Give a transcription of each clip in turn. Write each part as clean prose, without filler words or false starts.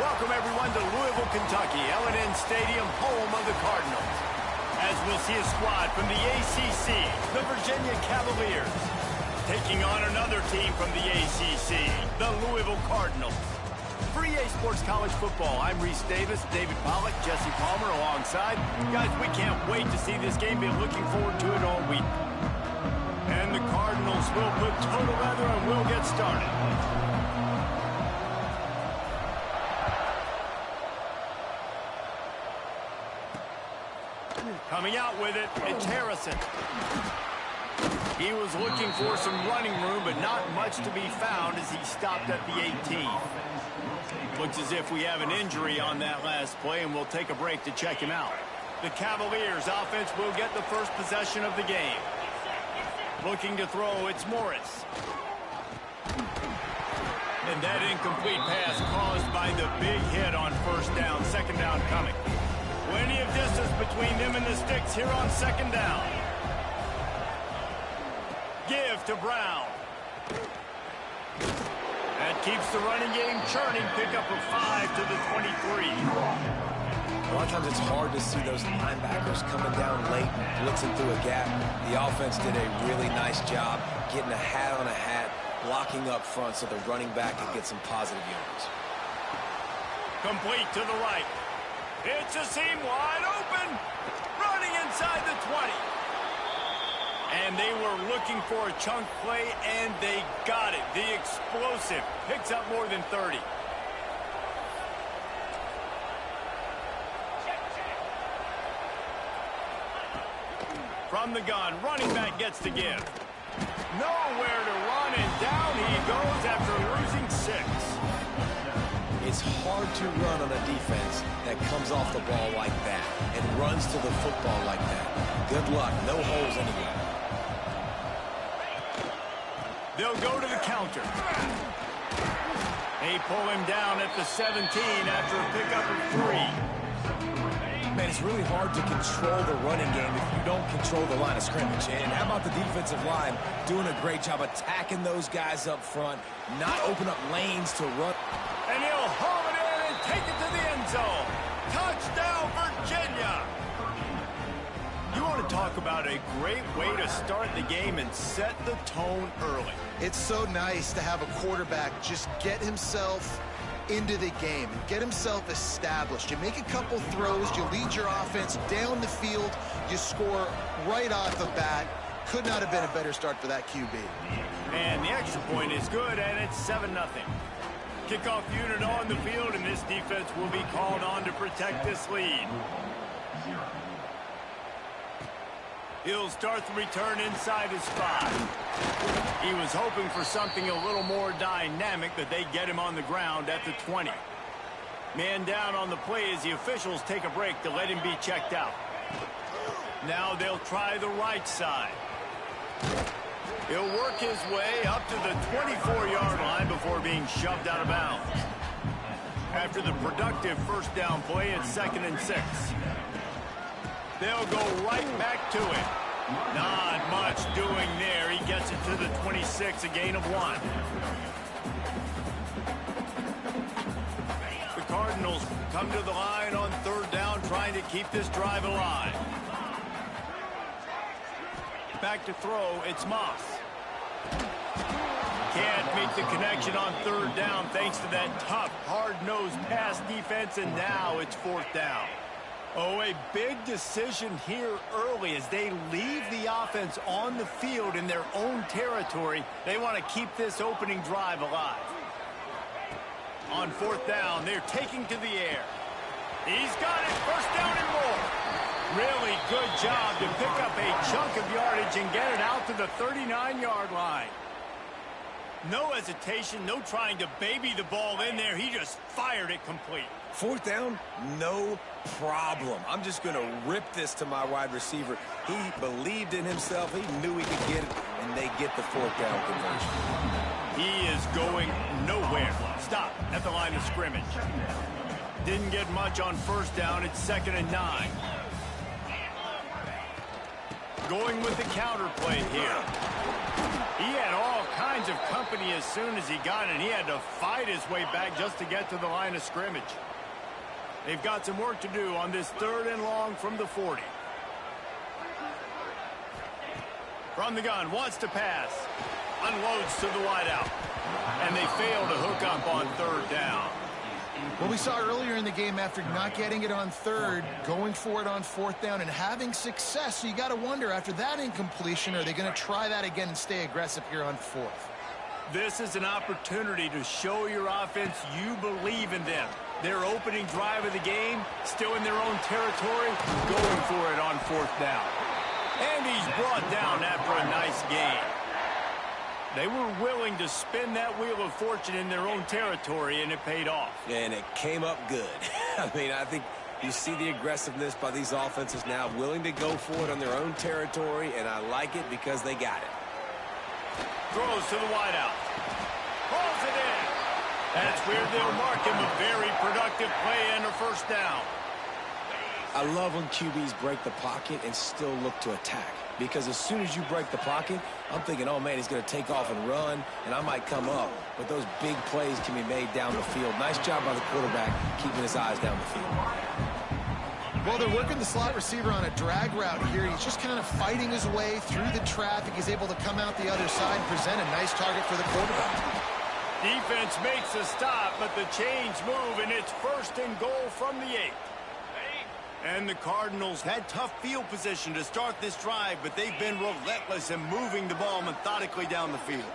Welcome, everyone, to Louisville, Kentucky, L&N Stadium, home of the Cardinals. As we'll see a squad from the ACC, the Virginia Cavaliers, taking on another team from the ACC, the Louisville Cardinals. For EA Sports College Football, I'm Reese Davis, David Pollack, Jesse Palmer alongside. Guys, we can't wait to see this game. Been looking forward to it all week. And the Cardinals will put total leather and we'll get started. Coming out with it, it's Harrison. He was looking for some running room, but not much to be found as he stopped at the 18. Looks as if we have an injury on that last play, and we'll take a break to check him out. The Cavaliers offense will get the first possession of the game. Looking to throw, it's Morris. And that incomplete pass caused by the big hit on first down, second down coming. Plenty of distance between them and the sticks here on second down. Give to Brown. That keeps the running game churning. Pickup of 5 to the 23. A lot of times it's hard to see those linebackers coming down late, blitzing through a gap. The offense did a really nice job getting a hat on a hat, blocking up front so the running back can get some positive yards. Complete to the right. It's a seam wide open. Running inside the 20. And they were looking for a chunk play, and they got it. The explosive picks up more than 30. From the gun, running back gets the give. Nowhere to run, and down he goes after losing 6. It's hard to run on a defense that comes off the ball like that and runs to the football like that. Good luck. No holes anywhere. They'll go to the counter. They pull him down at the 17 after a pickup of 3. Man, it's really hard to control the running game if you don't control the line of scrimmage. And how about the defensive line doing a great job attacking those guys up front, not open up lanes to run. And he'll haul it in and take it to the end zone. Touchdown, Virginia! You want to talk about a great way to start the game and set the tone early. It's so nice to have a quarterback just get himself into the game and get himself established. You make a couple throws, you lead your offense down the field, you score right off the bat. Could not have been a better start for that QB. And the extra point is good, and it's 7-0. Kickoff unit on the field, and this defense will be called on to protect this lead. He'll start the return inside his 5. He was hoping for something a little more dynamic, but they get him on the ground at the 20. Man down on the play as the officials take a break to let him be checked out. Now they'll try the right side. He'll work his way up to the 24-yard line before being shoved out of bounds. After the productive first down play, it's 2nd and 6. They'll go right back to it. Not much doing there. He gets it to the 26, a gain of 1. The Cardinals come to the line on 3rd down, trying to keep this drive alive. Back to throw, it's Moss. Can't make the connection on 3rd down thanks to that tough, hard-nosed pass defense, and now it's 4th down. Oh, a big decision here early as they leave the offense on the field in their own territory. They want to keep this opening drive alive. On 4th down, they're taking to the air. He's got it, 1st down and more. Really good job to pick up a chunk of yardage and get it out to the 39-yard line. No hesitation, no trying to baby the ball in there. He just fired it complete. 4th down, no problem. I'm just going to rip this to my wide receiver. He believed in himself. He knew he could get it, and they get the 4th down conversion. He is going nowhere. Stop at the line of scrimmage. Didn't get much on 1st down. It's 2nd and 9. Going with the counter play here. He had all kinds of company as soon as he got it, and he had to fight his way back just to get to the line of scrimmage. They've got some work to do on this 3rd and long from the 40. From the gun, wants to pass. Unloads to the wideout. And they fail to hook up on 3rd down. Well, we saw earlier in the game, after not getting it on 3rd, going for it on 4th down and having success. So you got to wonder, after that incompletion, are they going to try that again and stay aggressive here on 4th? This is an opportunity to show your offense you believe in them. Their opening drive of the game, still in their own territory, going for it on 4th down. And he's brought down after a nice gain. They were willing to spin that wheel of fortune in their own territory, and it paid off. And it came up good. I mean, I think you see the aggressiveness by these offenses now, willing to go for it on their own territory, and I like it because they got it. Throws to the wideout. Pulls it in. That's where they'll mark him a very productive play and a 1st down. I love when QBs break the pocket and still look to attack. Because as soon as you break the pocket, I'm thinking, oh, man, he's going to take off and run, and I might come up. But those big plays can be made down the field. Nice job by the quarterback keeping his eyes down the field. Well, they're working the slot receiver on a drag route here. He's just kind of fighting his way through the traffic. He's able to come out the other side and present a nice target for the quarterback. Defense makes a stop, but the chains move, and it's 1st and goal from the 8. And the Cardinals had tough field position to start this drive, but they've been relentless in moving the ball methodically down the field.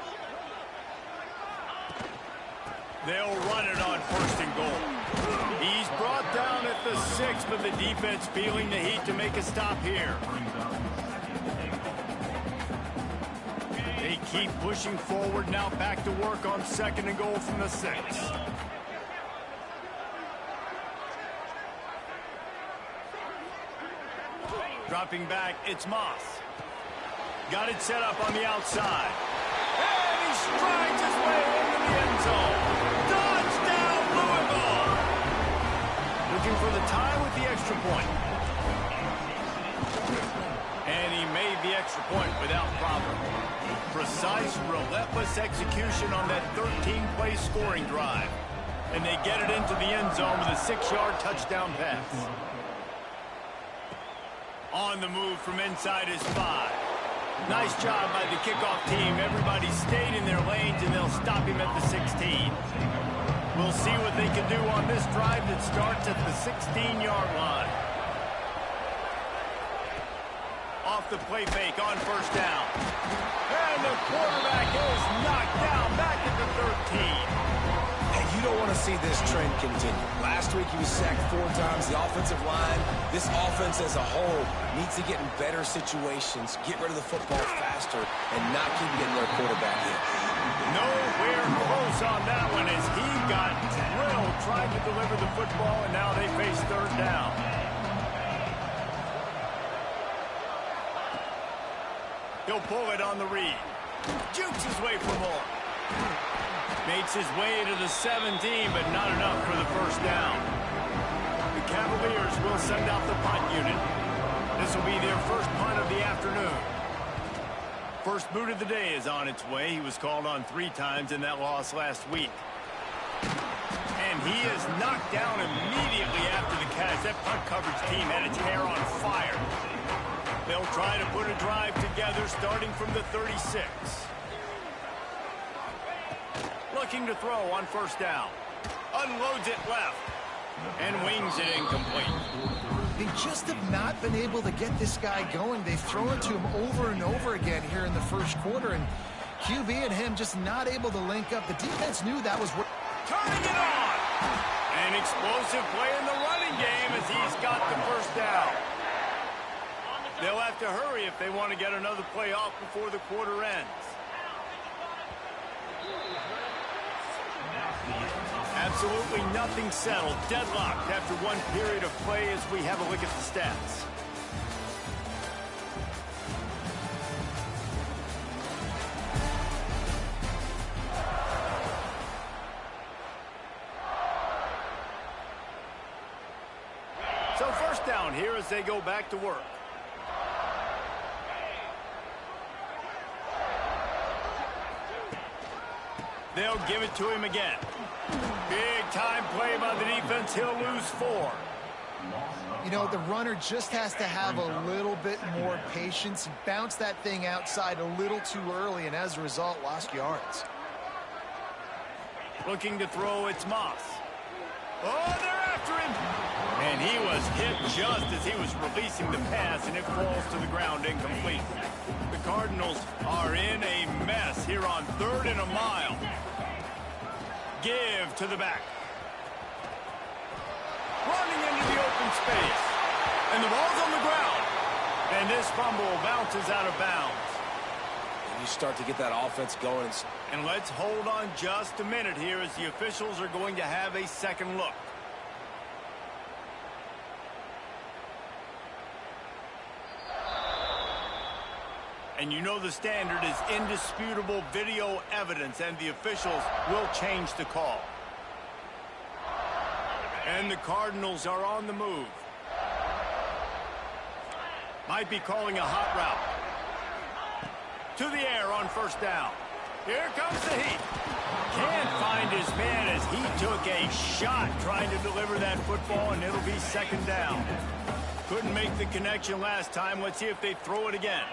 They'll run it on 1st and goal. He's brought down at the 6, but the defense feeling the heat to make a stop here. They keep pushing forward, now back to work on 2nd and goal from the 6. Dropping back, it's Moss. Got it set up on the outside. And he strides his way into the end zone. Touchdown, Louisville! Looking for the tie with the extra point. And he made the extra point without problem. Precise, relentless execution on that 13-play scoring drive. And they get it into the end zone with a 6-yard touchdown pass. On the move from inside his 5. Nice job by the kickoff team. Everybody stayed in their lanes, and they'll stop him at the 16. We'll see what they can do on this drive that starts at the 16-yard line. Off the play fake on 1st down. And the quarterback is knocked down back at the 13. And you don't want to see this trend continue. Last week he was sacked 4 times. The offensive line, this offense as a whole, needs to get in better situations, get rid of the football faster, and not keep getting their quarterback hit. Nowhere close on that one as he got drilled trying to deliver the football, and now they face 3rd down. He'll pull it on the read. Jukes his way for more. Makes his way to the 17, but not enough for the 1st down. The Cavaliers will send out the punt unit. This will be their first punt of the afternoon. First boot of the day is on its way. He was called on 3 times in that loss last week. And he is knocked down immediately after the catch. That punt coverage team had its hair on fire. They'll try to put a drive together starting from the 36. Looking to throw on 1st down. Unloads it left. And wings it incomplete. They just have not been able to get this guy going. They've thrown it to him over and over again here in the 1st quarter. And QB and him just not able to link up. The defense knew that was... Turning it on! An explosive play in the running game as he's got the 1st down. They'll have to hurry if they want to get another play off before the quarter ends. Absolutely nothing settled. Deadlocked after one period of play as we have a look at the stats. So 1st down here as they go back to work. They'll give it to him again. Big time play by the defense. He'll lose 4. You know, the runner just has to have a little bit more patience. He bounced that thing outside a little too early, and as a result, lost yards. Looking to throw, it's Moss. Oh, they're after him. And he was hit just as he was releasing the pass, and it falls to the ground incomplete. The Cardinals are in a mess here on 3rd and a mile. Give to the back. Running into the open space. And the ball's on the ground. And this fumble bounces out of bounds. And you start to get that offense going. And let's hold on just a minute here as the officials are going to have a second look. And you know the standard is indisputable video evidence, and the officials will change the call. And the Cardinals are on the move. Might be calling a hot route. To the air on 1st down. Here comes the heat. Can't find his man as he took a shot trying to deliver that football, and it'll be 2nd down. Couldn't make the connection last time. Let's see if they throw it again.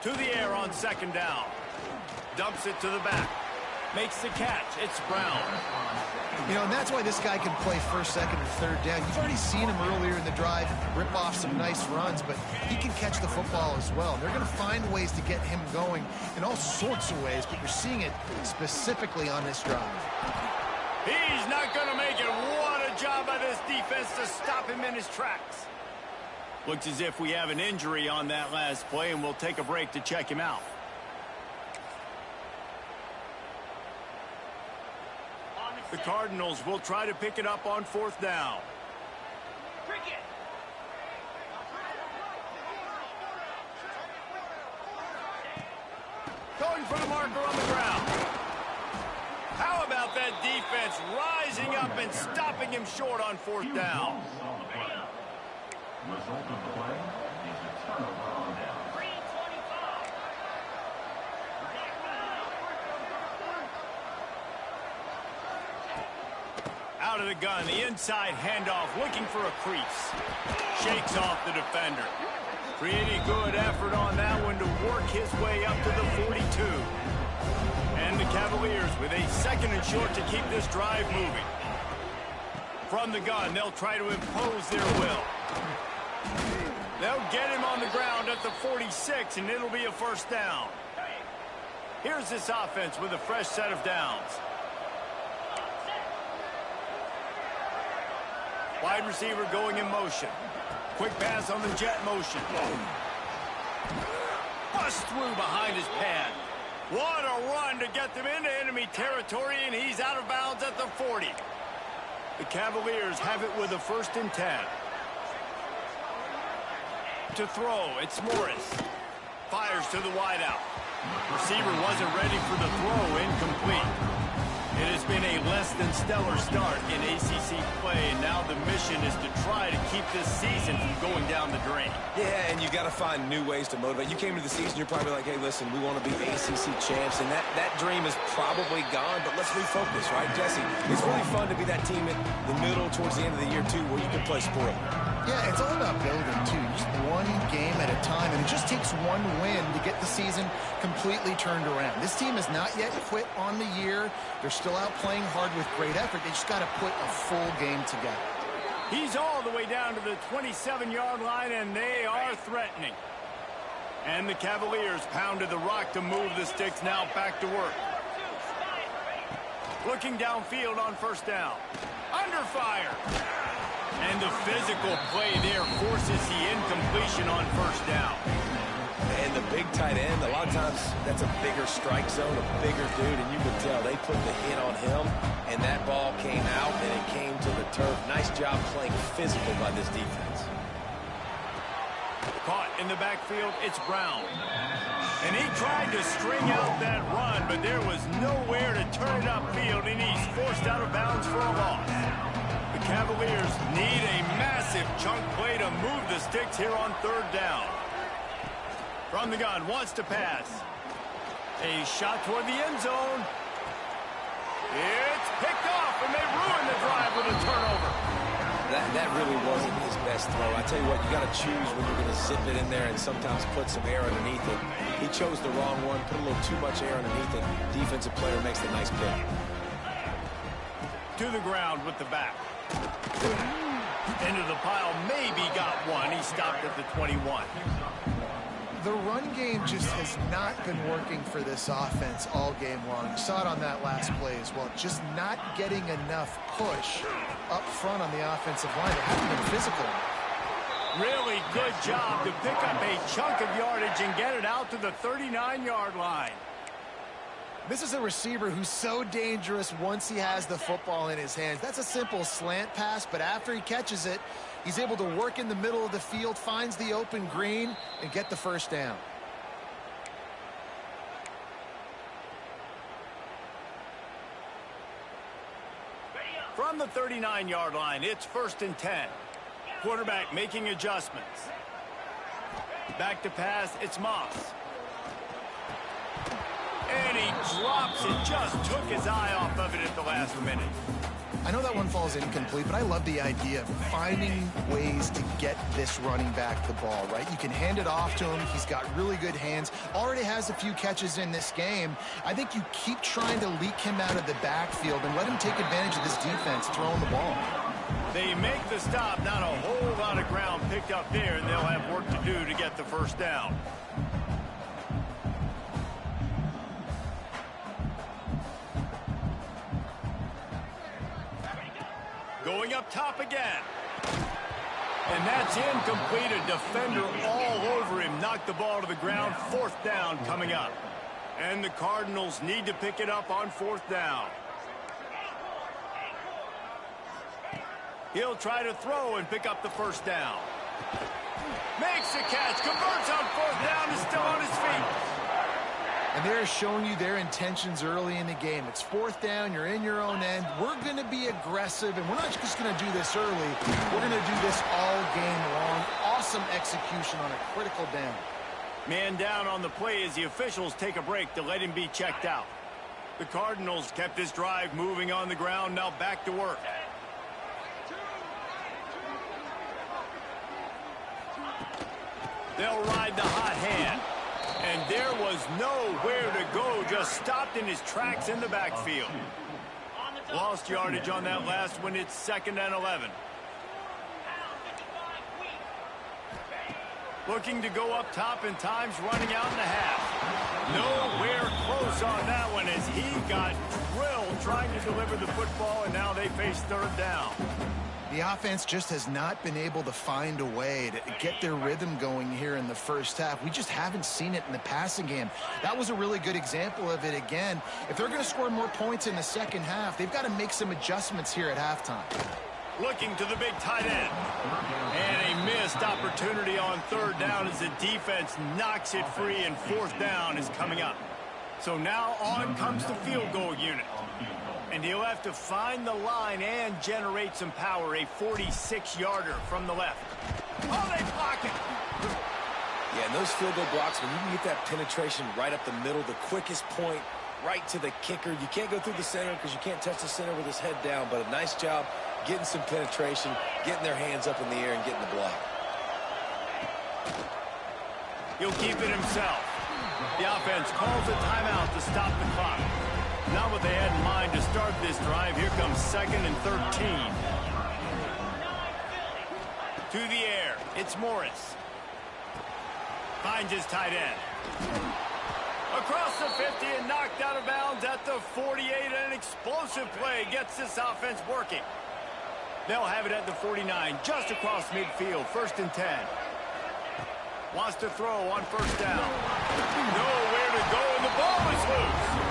To the air on 2nd down. Dumps it to the back. Makes the catch. It's Brown. You know, and that's why this guy can play 1st, 2nd, or 3rd down. You've already seen him earlier in the drive rip off some nice runs, but he can catch the football as well. And they're going to find ways to get him going in all sorts of ways, but you're seeing it specifically on this drive. He's not going to make it. What a job by this defense to stop him in his tracks. Looks as if we have an injury on that last play, and we'll take a break to check him out. The Cardinals will try to pick it up on 4th down. Going for the marker on the ground. How about that defense rising up and stopping him short on 4th down? Result of the play is a turnover on down. Out of the gun, the inside handoff, looking for a crease. Shakes off the defender. Pretty good effort on that one to work his way up to the 42. And the Cavaliers with a 2nd and short to keep this drive moving. From the gun, they'll try to impose their will. They'll get him on the ground at the 46, and it'll be a 1st down. Here's this offense with a fresh set of downs. Wide receiver going in motion. Quick pass on the jet motion. Bust through behind his pad. What a run to get them into enemy territory, and he's out of bounds at the 40. The Cavaliers have it with a 1st and 10. To throw, it's Morris. Fires to the wideout. Receiver wasn't ready for the throw, incomplete. It has been a less than stellar start in ACC play, and now the mission is to try to keep this season from going down the drain. Yeah, and you got to find new ways to motivate. You came into the season, you're probably like, hey, listen, we want to be ACC champs, and that dream is probably gone, but let's refocus, right, Jesse? It's really fun to be that team in the middle towards the end of the year, too, where you can play spoiler. Yeah, it's all about building, too. Just one game at a time, and it just takes one win to get the season completely turned around. This team has not yet quit on the year. They're still out playing hard with great effort. They just got to put a full game together. He's all the way down to the 27-yard line, and they are threatening. And the Cavaliers pounded the rock to move the sticks, now back to work. Looking downfield on 1st down. Under fire. And the physical play there forces the incompletion on 1st down. And the big tight end, a lot of times that's a bigger strike zone, a bigger dude, and you can tell they put the hit on him, and that ball came out, and it came to the turf. Nice job playing physical by this defense. Caught in the backfield, it's Brown. And he tried to string out that run, but there was nowhere to turn it upfield, and he's forced out of bounds for a loss. The Cavaliers need a massive chunk play to move the sticks here on 3rd down. From the gun, wants to pass. A shot toward the end zone. It's picked off, and they ruin the drive with a turnover. That really wasn't his best throw. I tell you what, you got to choose when you're going to zip it in there and sometimes put some air underneath it. He chose the wrong one, put a little too much air underneath it. Defensive player makes the nice pick. To the ground with the back. Into the pile, maybe got one. He stopped at the 21. The run game just has not been working for this offense all game long. You saw it on that last play as well. Just not getting enough push up front on the offensive line. They haven't been physical. Really good job to pick up a chunk of yardage and get it out to the 39-yard line. This is a receiver who's so dangerous once he has the football in his hands. That's a simple slant pass, but after he catches it, he's able to work in the middle of the field, finds the open green, and get the first down. From the 39-yard line, it's 1st and 10. Quarterback making adjustments. Back to pass, it's Moss. And he drops it, just took his eye off of it at the last minute. I know that one falls incomplete, but I love the idea of finding ways to get this running back the ball, right? You can hand it off to him. He's got really good hands. Already has a few catches in this game. I think you keep trying to leak him out of the backfield and let him take advantage of this defense throwing the ball. They make the stop, not a whole lot of ground picked up there, and they'll have work to do to get the first down. Going up top again. And that's incomplete. A defender all over him. Knocked the ball to the ground. 4th down coming up. And the Cardinals need to pick it up on 4th down. He'll try to throw and pick up the first down. Makes the catch. Converts on 4th down. Is still on his feet. And they're showing you their intentions early in the game. It's 4th down. You're in your own end. We're going to be aggressive, and we're not just going to do this early. We're going to do this all game long. Awesome execution on a critical down. Man down on the play as the officials take a break to let him be checked out. The Cardinals kept this drive moving on the ground. Now back to work. They'll ride the hot hand. And there was nowhere to go, just stopped in his tracks in the backfield. Lost yardage on that last one. It's 2nd and 11. Looking to go up top, and time's running out in the half. Nowhere close on that one as he got drilled trying to deliver the football, and now they face 3rd down. The offense just has not been able to find a way to get their rhythm going here in the first half. We just haven't seen it in the passing game. That was a really good example of it again. If they're going to score more points in the second half, they've got to make some adjustments here at halftime. Looking to the big tight end. And a missed opportunity on 3rd down as the defense knocks it free, and 4th down is coming up. So now on comes the field goal unit. And he'll have to find the line and generate some power. A 46-yarder from the left. Oh, they block it. Yeah, and those field goal blocks, when you can get that penetration right up the middle, the quickest point, right to the kicker. You can't go through the center because you can't touch the center with his head down, but a nice job getting some penetration, getting their hands up in the air and getting the block. He'll keep it himself. The offense calls a timeout to stop the clock. Not what they had in mind to start this drive. Here comes 2nd and 13. To the air. It's Morris. Finds his tight end. Across the 50 and knocked out of bounds at the 48. An explosive play gets this offense working. They'll have it at the 49, just across midfield. 1st and 10. Wants to throw on 1st down. Nowhere to go, and the ball is loose.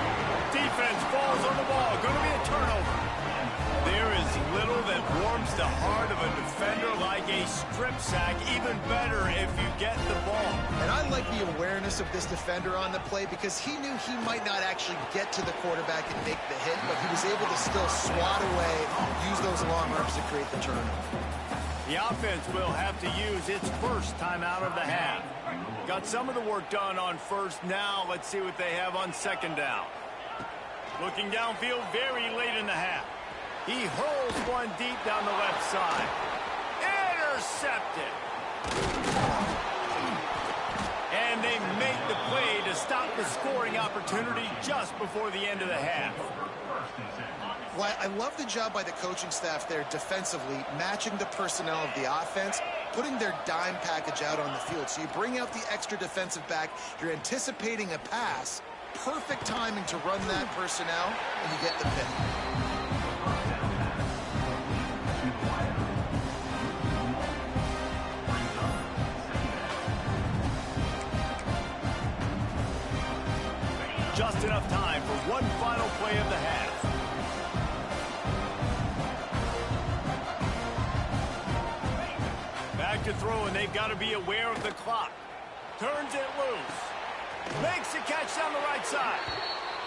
Defense falls on the ball. Going to be a turnover. There is little that warms the heart of a defender like a strip sack. Even better if you get the ball. And I like the awareness of this defender on the play because he knew he might not actually get to the quarterback and make the hit, but he was able to still swat away, use those long arms to create the turnover. The offense will have to use its first timeout of the half. Got some of the work done on first. Now let's see what they have on second down. Looking downfield very late in the half. He hurls one deep down the left side. Intercepted. And they make the play to stop the scoring opportunity just before the end of the half. Well, I love the job by the coaching staff there defensively, matching the personnel of the offense, putting their dime package out on the field. So you bring out the extra defensive back, you're anticipating a pass, perfect timing to run that personnel, and you get the pick. Just enough time for one final play of the half. Back to throw, and they've got to be aware of the clock. Turns it loose. Makes a catch down the right side.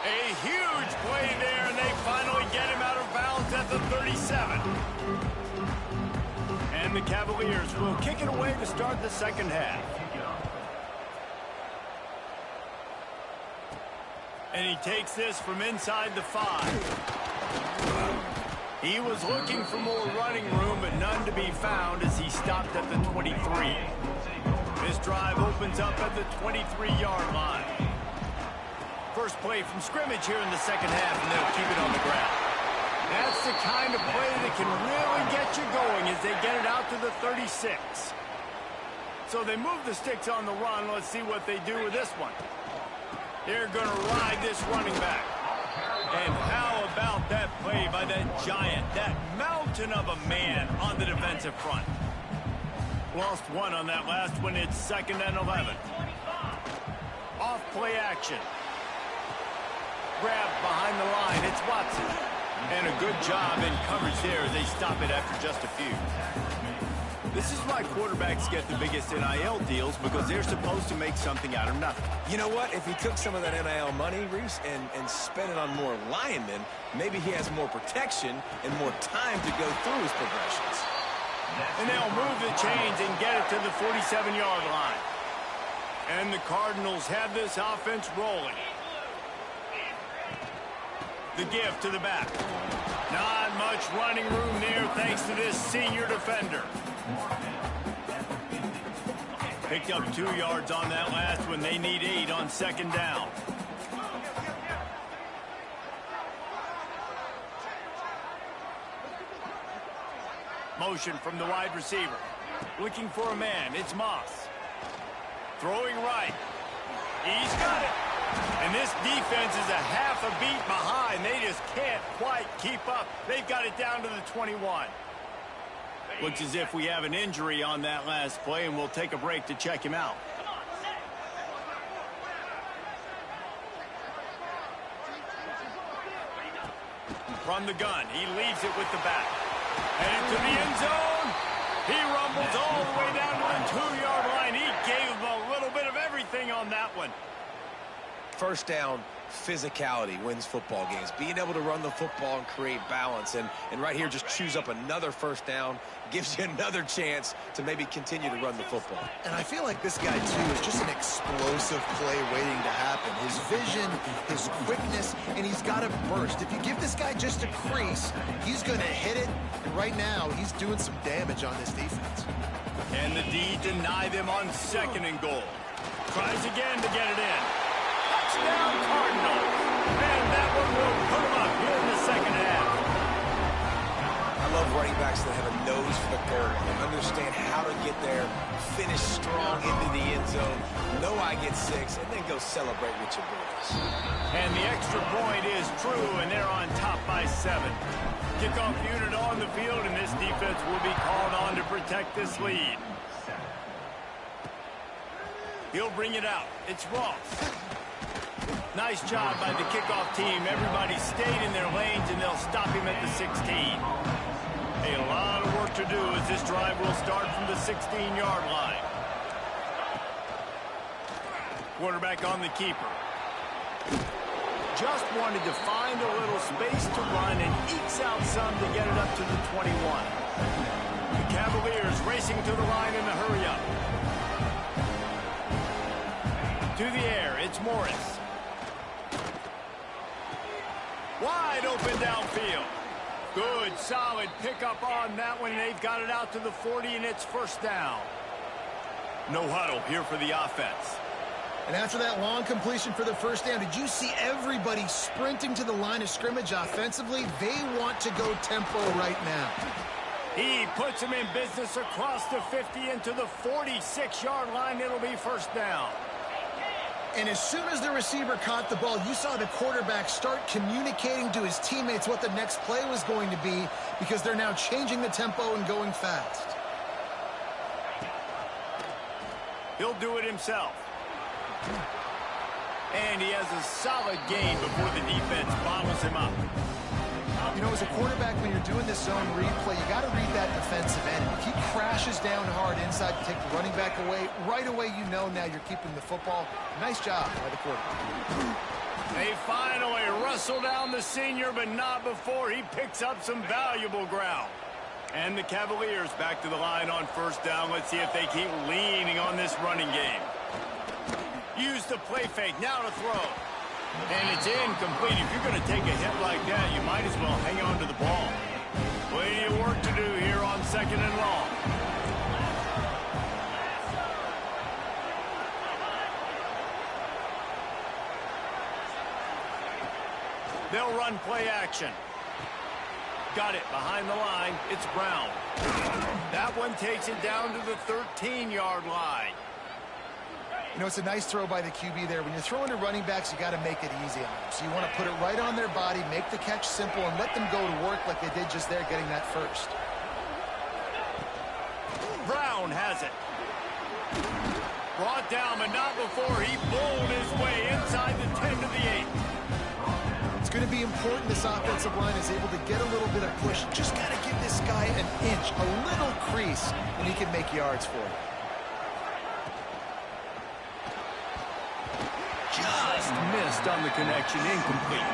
A huge play there, and they finally get him out of bounds at the 37. And the Cavaliers will kick it away to start the second half. And he takes this from inside the 5. He was looking for more running room, but none to be found as he stopped at the 23. This drive opens up at the 23-yard line. First play from scrimmage here in the second half, and they'll keep it on the ground. That's the kind of play that can really get you going as they get it out to the 36. So they move the sticks on the run. Let's see what they do with this one. They're going to ride this running back. And how about that play by that giant, that mountain of a man on the defensive front? Lost one on that last one. It's 2nd and 11. Off play action. Grab behind the line. It's Watson. And a good job in coverage there as they stop it after just a few. This is why quarterbacks get the biggest NIL deals, because they're supposed to make something out of nothing. You know what? If he took some of that NIL money, Reese, and spent it on more linemen, maybe he has more protection and more time to go through his progressions. And they'll move the chains and get it to the 47-yard line. And the Cardinals have this offense rolling. The gift to the back. Not much running room there thanks to this senior defender. Picked up 2 yards on that last one. They need 8 on second down. Motion from the wide receiver. Looking for a man. It's Moss. Throwing right. He's got it. And this defense is a half a beat behind. They just can't quite keep up. They've got it down to the 21. Looks as if we have an injury on that last play, and we'll take a break to check him out. From the gun, he leaves it with the back. And into the end zone. He rumbles all the way down to the 2-yard line. He gave him a little bit of everything on that one. First down, physicality wins football games. Being able to run the football and create balance. And right here, just choose up another first down. Gives you another chance to maybe continue to run the football. And I feel like this guy, too, is just an explosive play waiting to happen. His vision, his quickness, and he's got a burst. If you give this guy just a crease, he's going to hit it. And right now, he's doing some damage on this defense. And the D deny them on 2nd and goal. Tries again to get it in. Touchdown, Cardinals. And that one will put them up here in the second half. I love running backs that have a nose for the goal line, understand how to get there, finish strong into the end zone, know I get 6, and then go celebrate with your boys. And the extra point is true, and they're on top by 7. Kickoff unit on the field, and this defense will be called on to protect this lead. He'll bring it out. It's Ross. Nice job by the kickoff team. Everybody stayed in their lanes, and they'll stop him at the 16. A lot of work to do as this drive will start from the 16-yard line. Quarterback on the keeper. Just wanted to find a little space to run and ekes out some to get it up to the 21. The Cavaliers racing to the line in the hurry-up. To the air, it's Morris. Wide open downfield. Good, solid pickup on that one. They've got it out to the 40, and it's first down. No huddle here for the offense. And after that long completion for the first down, did you see everybody sprinting to the line of scrimmage offensively? They want to go tempo right now. He puts him in business across the 50 into the 46-yard line. It'll be first down. And as soon as the receiver caught the ball, you saw the quarterback start communicating to his teammates what the next play was going to be, because they're now changing the tempo and going fast. He'll do it himself. And he has a solid gain before the defense bottles him up. You know, as a quarterback, when you're doing this zone replay, you got to read that defensive end. If he crashes down hard inside to take the running back away, right away you know now you're keeping the football. Nice job by the quarterback. They finally wrestle down the senior, but not before he picks up some valuable ground. And the Cavaliers back to the line on first down. Let's see if they keep leaning on this running game. Use the play fake, now to throw. And it's incomplete. If you're going to take a hit like that, you might as well hang on to the ball. Plenty of work to do here on second and long. They'll run play action. Got it behind the line. It's Brown. That one takes it down to the 13-yard line. You know, it's a nice throw by the QB there. When you're throwing to running backs, you got to make it easy on them. So you want to put it right on their body, make the catch simple, and let them go to work like they did just there, getting that first. Brown has it. Brought down, but not before he bowled his way inside the 10 to the 8. It's going to be important this offensive line is able to get a little bit of push. Just got to give this guy an inch, a little crease, and he can make yards for it. Just missed on the connection, incomplete.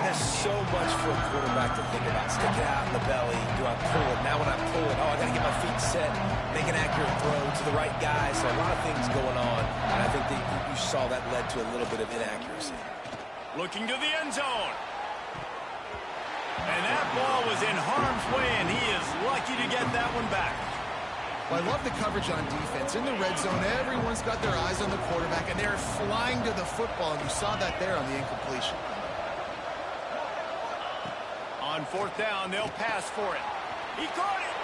There's so much for a quarterback to think about. Stick it out in the belly. Do I pull it? Now when I pull it, oh, I got to get my feet set, make an accurate throw to the right guy. So a lot of things going on, and I think that you saw that led to a little bit of inaccuracy. Looking to the end zone. And that ball was in harm's way, and he is lucky to get that one back. Well, I love the coverage on defense. In the red zone, everyone's got their eyes on the quarterback, and they're flying to the football, and you saw that there on the incompletion. On fourth down, they'll pass for it. He caught it,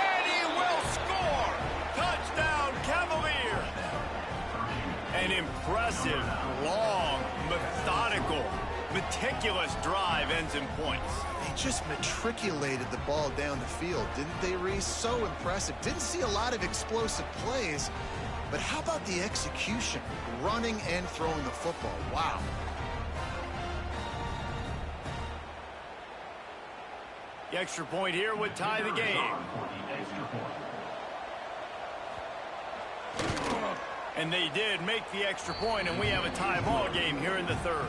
and he will score. Touchdown, Cavaliers. An impressive, long, methodical, meticulous drive ends in points. They just matriculated the ball down the field, didn't they, Reese? So impressive. Didn't see a lot of explosive plays, but how about the execution? Running and throwing the football. Wow. The extra point here would tie the game. And they did make the extra point, and we have a tie ball game here in the third.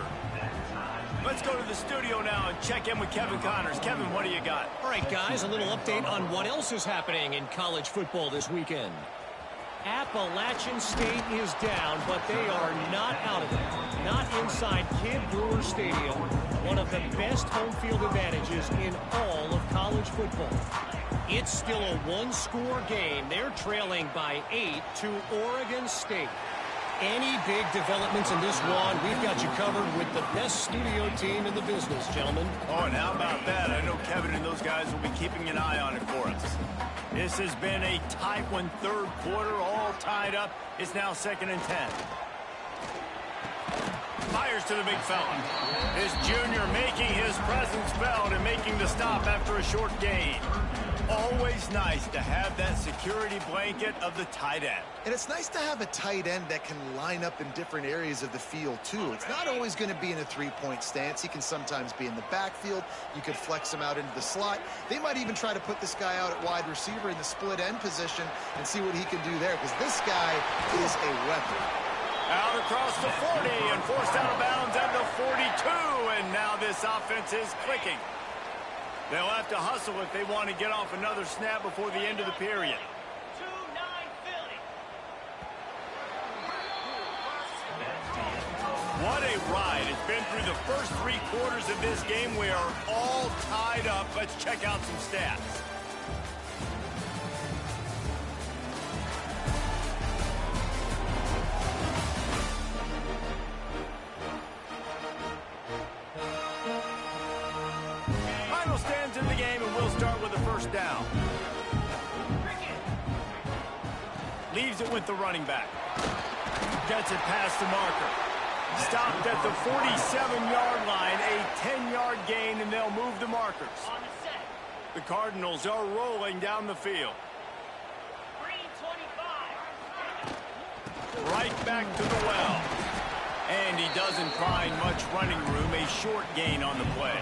Let's go to the studio now and check in with Kevin Connors. Kevin, what do you got? All right, guys, a little update on what else is happening in college football this weekend. Appalachian State is down, but they are not out of it. Not inside Kid Brewer Stadium, one of the best home field advantages in all of college football. It's still a one-score game. They're trailing by 8 to Oregon State. Any big developments in this one, we've got you covered with the best studio team in the business, gentlemen. Oh, and how about that? I know Kevin and those guys will be keeping an eye on it for us. This has been a tight one, third quarter, all tied up. It's now 2nd and 10. Fires to the big fella. This junior making his presence felt and making the stop after a short gain. Always nice to have that security blanket of the tight end. And it's nice to have a tight end that can line up in different areas of the field, too. It's not always going to be in a three-point stance. He can sometimes be in the backfield. You could flex him out into the slot. They might even try to put this guy out at wide receiver in the split end position and see what he can do there, because this guy is a weapon. Out across the 40 and forced out of bounds at the 42, and now this offense is clicking. They'll have to hustle if they want to get off another snap before the end of the period. What a ride. It's been through the first 3 quarters of this game. We are all tied up. Let's check out some stats. Final stands in the game, and we'll start with the first down. Leaves it with the running back. Gets it past the marker. Stopped at the 47-yard line, a 10-yard gain, and they'll move the markers. The Cardinals are rolling down the field. Right back to the well. And he doesn't find much running room, a short gain on the play.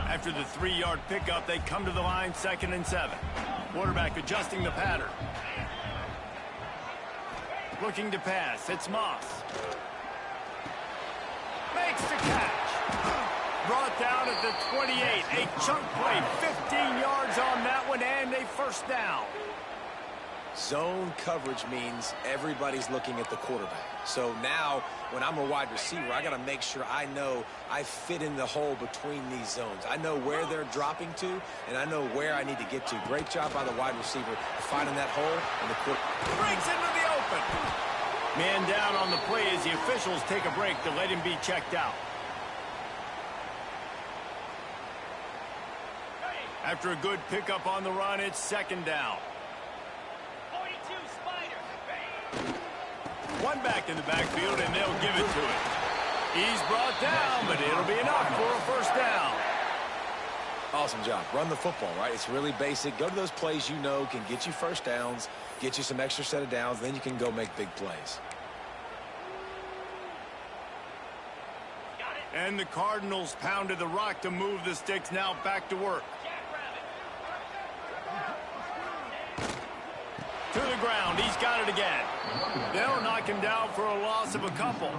After the 3-yard pickup, they come to the line, 2nd and 7. Quarterback adjusting the pattern. Looking to pass. It's Moss. Makes the catch. Brought down at the 28. A chunk play. 15 yards on that one and a first down. Zone coverage means everybody's looking at the quarterback. So now, when I'm a wide receiver, I got to make sure I know I fit in the hole between these zones. I know where they're dropping to, and I know where I need to get to. Great job by the wide receiver finding that hole, and the quarterback breaks into the open. Man down on the play as the officials take a break to let him be checked out. After a good pickup on the run, it's 2nd down. 42 Spider. One back in the backfield, and they'll give it to him. He's brought down, but it'll be enough for a first down. Awesome job. Run the football, right? It's really basic. Go to those plays you know can get you first downs, get you some extra set of downs, then you can go make big plays. And the Cardinals pounded the rock to move the sticks. Now back to work. To the ground. He's got it again. They'll knock him down for a loss of a couple.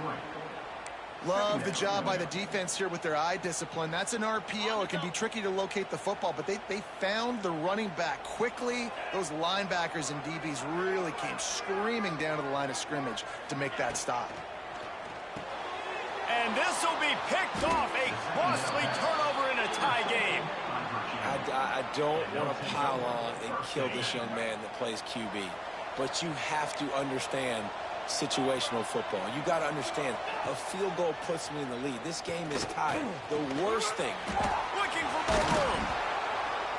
Love the job by the defense here with their eye discipline. That's an RPO. It can be tricky to locate the football, but they found the running back quickly. Those linebackers and DBs really came screaming down to the line of scrimmage to make that stop. And this will be picked off. A costly turnover in a tie game. I don't want to pile on and kill this young man that plays QB, but you have to understand situational football. You got to understand, a field goal puts me in the lead. This game is tied. The worst thing. Looking for more room.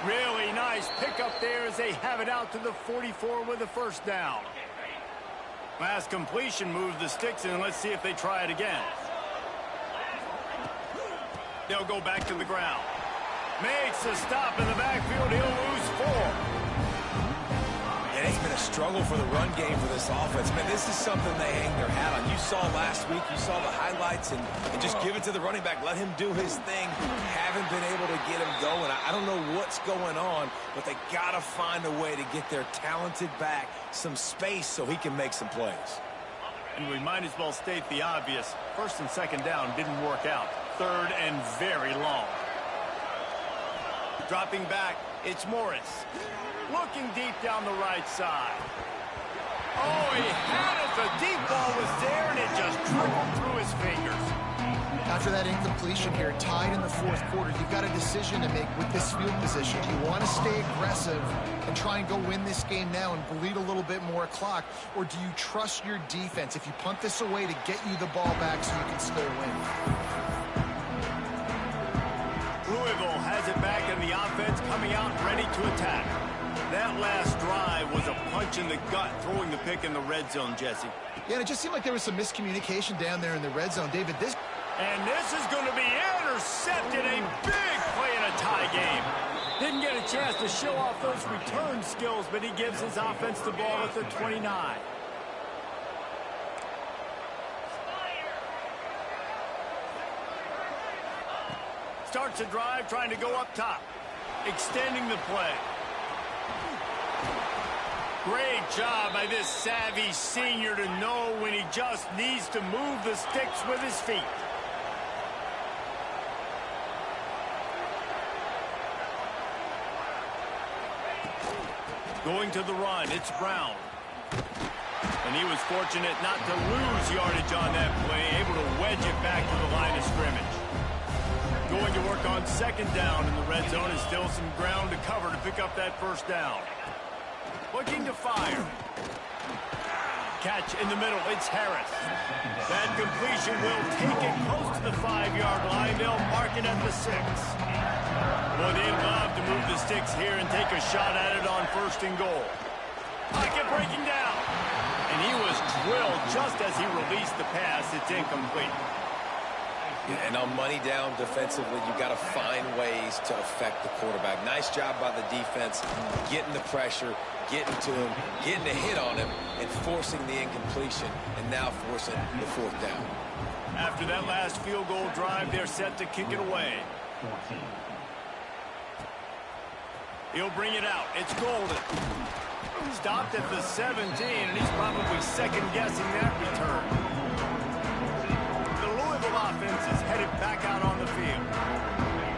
Really nice pickup there as they have it out to the 44 with a first down. Last completion moves the sticks in. Let's see if they try it again. They'll go back to the ground. Makes a stop in the backfield. He'll lose 4. And it's been a struggle for the run game for this offense. Man, this is something they hang their hat on. You saw last week, you saw the highlights, and just give it to the running back. Let him do his thing. Haven't been able to get him going. I don't know what's going on, but they got to find a way to get their talented back some space so he can make some plays. And we might as well state the obvious. 1st and 2nd down didn't work out. 3rd and very long. Dropping back, it's Morris. Looking deep down the right side. Oh, he had it. The deep ball was there, and it just trickled through his fingers. After that incompletion here, tied in the 4th quarter, you've got a decision to make with this field position. Do you want to stay aggressive and try and go win this game now and bleed a little bit more clock, or do you trust your defense if you punt this away to get you the ball back so you can still win? Louisville has it back, and the offense coming out ready to attack. That last drive was a punch in the gut, throwing the pick in the red zone, Jesse. Yeah, and it just seemed like there was some miscommunication down there in the red zone. David, this... And this is going to be intercepted. A big play in a tie game. Didn't get a chance to show off those return skills, but he gives his offense the ball at the 29. Starts a drive, trying to go up top. Extending the play. Great job by this savvy senior to know when he just needs to move the sticks with his feet. Going to the run, it's Brown. And he was fortunate not to lose yardage on that play, able to wedge it back to the line of scrimmage. Going to work on second down in the red zone, is still some ground to cover to pick up that first down. Looking to fire. Catch in the middle, it's Harris. That completion will take it close to the 5-yard line. They'll mark it at the 6. Well, they'd love to move the sticks here and take a shot at it on first and goal. Pocket breaking down. And he was drilled just as he released the pass. It's incomplete. Yeah, and on money down defensively, you've got to find ways to affect the quarterback. Nice job by the defense, getting the pressure, getting to him, getting a hit on him, and forcing the incompletion, and now forcing the fourth down. After that last field goal drive, they're set to kick it away. 14. He'll bring it out. It's Golden. Stopped at the 17, and he's probably second-guessing that return. The Louisville offense is headed back out on the field.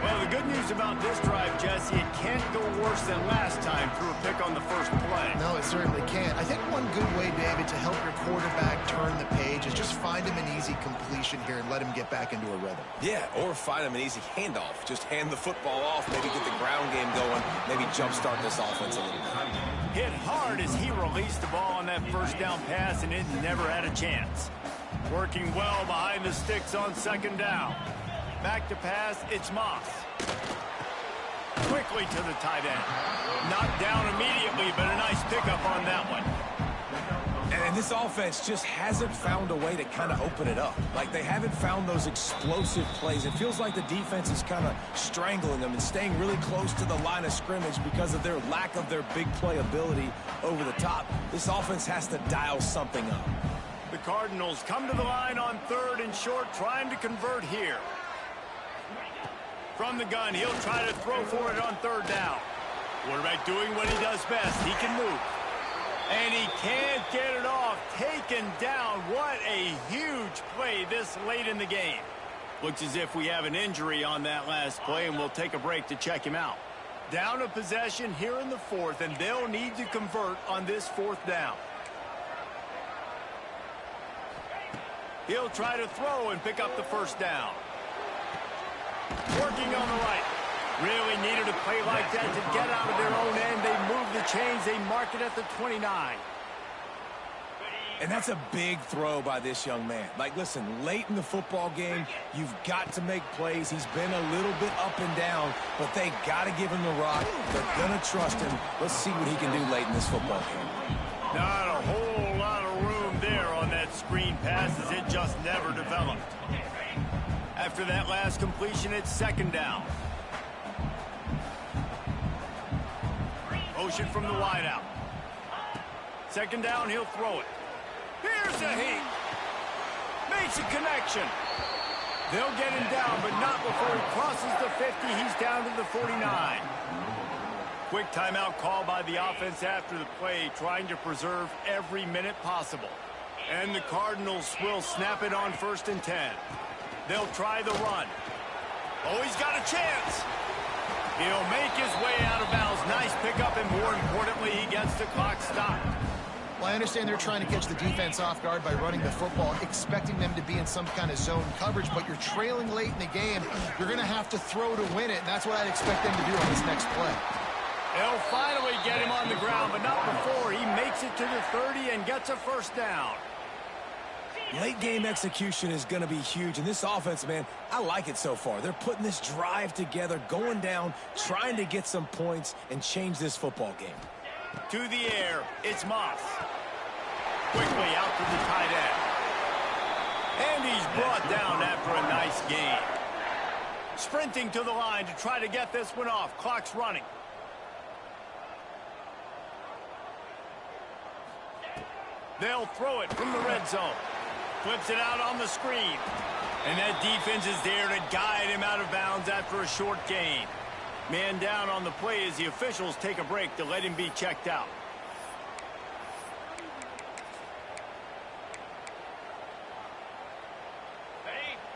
Well, the good news about this drive, Jesse, it can't go worse than last time through a pick on the first play. No, it certainly can't. I think one good way, David, to help your quarterback turn the page is just find him an easy completion here and let him get back into a rhythm. Yeah, or find him an easy handoff. Just hand the football off, maybe get the ground game going, maybe jumpstart this offense a little bit. Hit hard as he released the ball on that first down pass, and it never had a chance. Working well behind the sticks on second down. Back to pass, it's Moss. Quickly to the tight end. Knocked down immediately, but a nice pickup on that one. And this offense just hasn't found a way to kind of open it up. Like, they haven't found those explosive plays. It feels like the defense is kind of strangling them and staying really close to the line of scrimmage because of their lack of their big play ability over the top. This offense has to dial something up. The Cardinals come to the line on third and short, trying to convert here. From the gun, he'll try to throw for it on third down. Quarterback doing what he does best. He can move. And he can't get it off. Taken down. What a huge play this late in the game. Looks as if we have an injury on that last play, and we'll take a break to check him out. Down a possession here in the fourth, and they'll need to convert on this fourth down. He'll try to throw and pick up the first down. Working on the right. Really needed a play like that to get out of their own end. They move the chains. They mark it at the 29. And that's a big throw by this young man. Like, listen, late in the football game, you've got to make plays. He's been a little bit up and down, but they got to give him the rock. They're going to trust him. Let's see what he can do late in this football game. Not a whole lot of room there on that screen pass, as it just never developed. After that last completion, it's second down. Motion from the wideout. Second down, he'll throw it. Here's a heat. Makes a connection. They'll get him down, but not before he crosses the 50. He's down to the 49. Quick timeout call by the offense after the play, trying to preserve every minute possible. And the Cardinals will snap it on first and 10. They'll try the run. Oh, he's got a chance. He'll make his way out of bounds. Nice pickup, and more importantly, he gets the clock stopped. Well, I understand they're trying to catch the defense off guard by running the football, expecting them to be in some kind of zone coverage, but you're trailing late in the game. You're going to have to throw to win it, and that's what I'd expect them to do on this next play. They'll finally get him on the ground, but not before he makes it to the 30 and gets a first down. Late game execution is going to be huge, and this offense, man, I like it so far. They're putting this drive together, going down, trying to get some points and change this football game. To the air, it's Moss. Quickly out to the tight end. And he's brought down after a nice gain. Sprinting to the line to try to get this one off. Clock's running. They'll throw it from the red zone. Flips it out on the screen. And that defense is there to guide him out of bounds after a short gain. Man down on the play as the officials take a break to let him be checked out.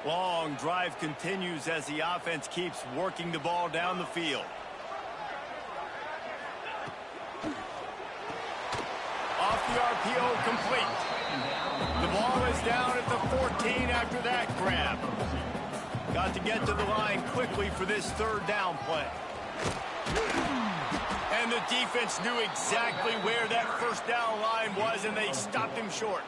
Long drive continues as the offense keeps working the ball down the field. RPO complete. The ball is down at the 14 after that grab. Got to get to the line quickly for this third down play. And the defense knew exactly where that first down line was, and they stopped him short.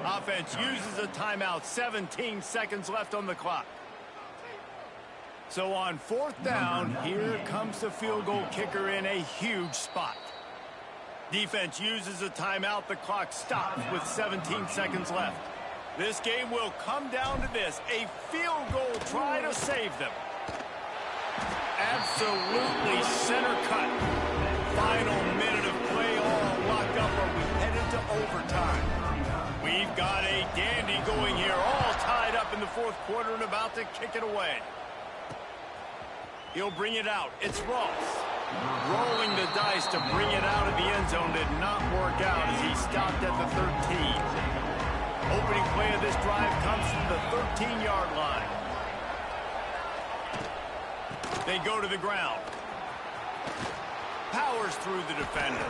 Offense uses a timeout, 17 seconds left on the clock. So on fourth down, here comes the field goal kicker in a huge spot. Defense uses a timeout, the clock stops with 17 seconds left. This game will come down to this, a field goal try to save them. Absolutely center cut. Final minute of play, all locked up, or we headed to overtime. We've got a dandy going here, all tied up in the fourth quarter and about to kick it away. He'll bring it out. It's Ross. Rolling the dice to bring it out of the end zone did not work out as he stopped at the 13. Opening play of this drive comes from the 13-yard line. They go to the ground. Powers through the defender.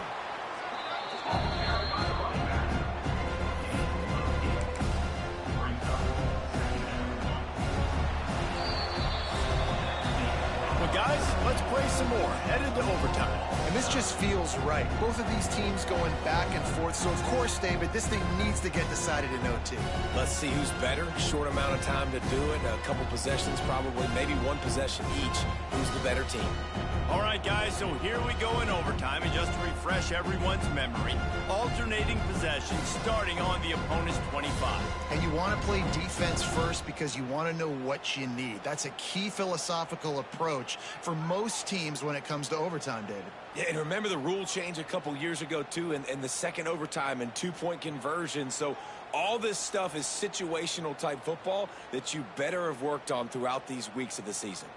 Well, guys, let's play some more. Headed to overtime. And this just feels right. Both of these teams going back and forth. So, of course, David, this thing needs to get decided in OT. Let's see who's better. Short amount of time to do it. A couple possessions, probably maybe one possession each. Who's the better team? All right, guys, so here we go in overtime. And just to refresh everyone's memory, alternating possessions starting on the opponent's 25. And you want to play defense first because you want to know what you need. That's a key philosophical approach for most teams when it comes to overtime, David. Yeah, and remember the rule change a couple years ago, too, and the second overtime and two-point conversion. So all this stuff is situational type football that you better have worked on throughout these weeks of the season.